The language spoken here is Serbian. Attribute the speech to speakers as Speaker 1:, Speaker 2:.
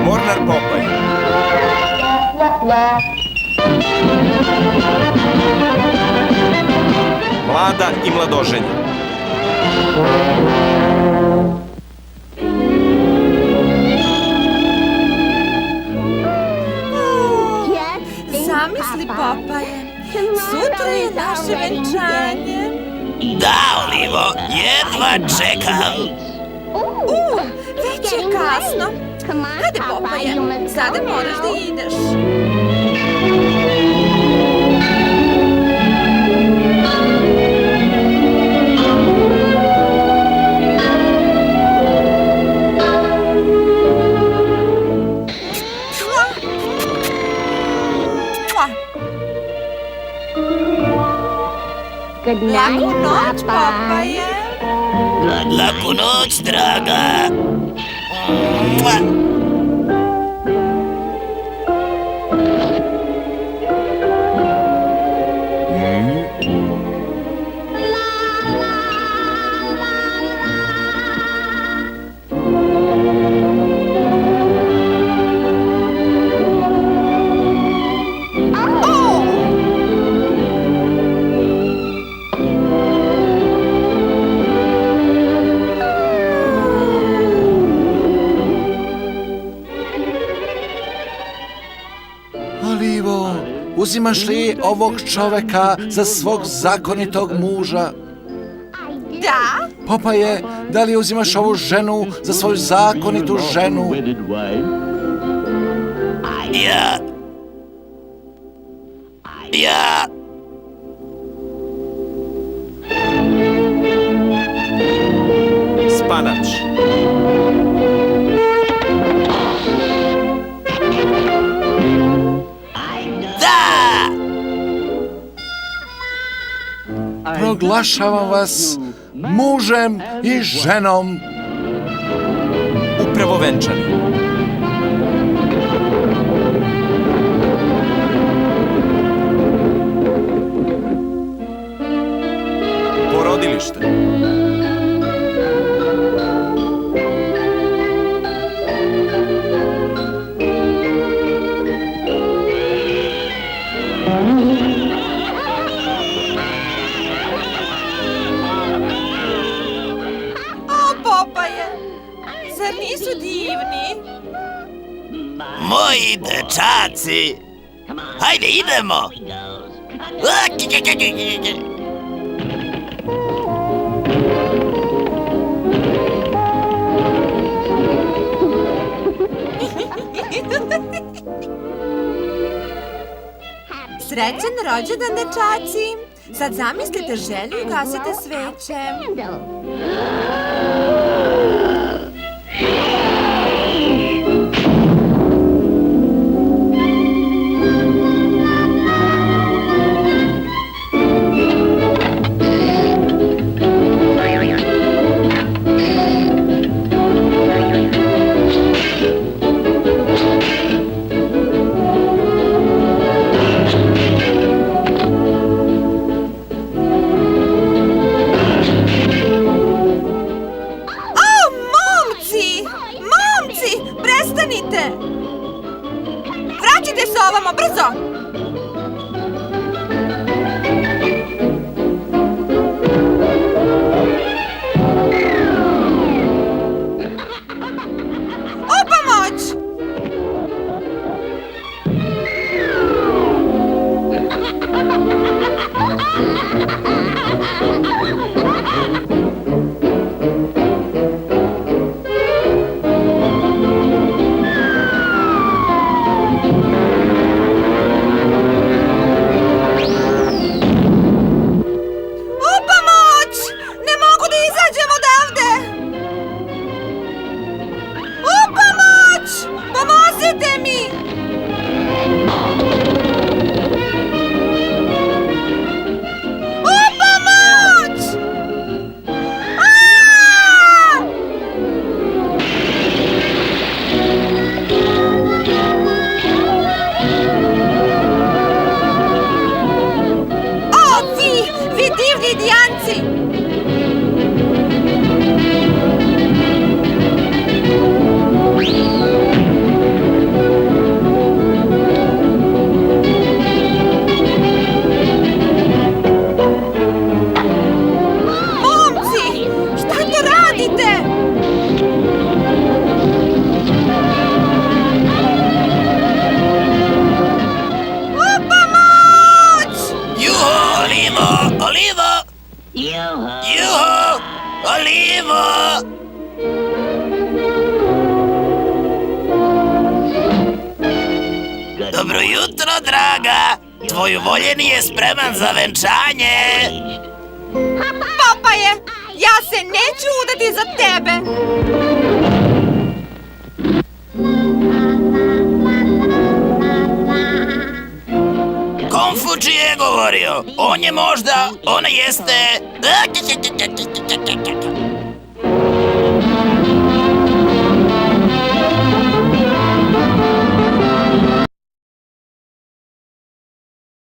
Speaker 1: Mornar Popaj. Mlada i mladoženja.
Speaker 2: Zamisli, Popaje, sutra je naše venčanje.
Speaker 3: Da, Olivo, jedva čekam.
Speaker 2: Već je kasno. Hajde, Popaje, sada moraš da ideš. Laku noć, Popaje.
Speaker 3: Laku noć, draga.
Speaker 4: Olivo, uzimaš li ovog čoveka za svog zakonitog muža?
Speaker 2: Da?
Speaker 4: Popaje, da li uzimaš ovu ženu za svoju zakonitu ženu?
Speaker 3: Ja...
Speaker 1: Spanač.
Speaker 4: Proglašavam vas mužem i ženom.
Speaker 1: Upravo venčani. Porodilište.
Speaker 2: Zar nisu divni?
Speaker 3: Moji dečaci. Hajde, idemo.
Speaker 2: Srećan rođendan, dečaci. Sad zamislite želju i gasite sveće. Vraćite se ovamo, brzo! U pomoć!
Speaker 3: Juhu! Olivo! Dobro jutro, draga! Tvoj voljeni je spreman za venčanje!
Speaker 2: Popaje, ja se neću udati za tebe.
Speaker 3: Konfučije je govorio, on je možda, ona jeste...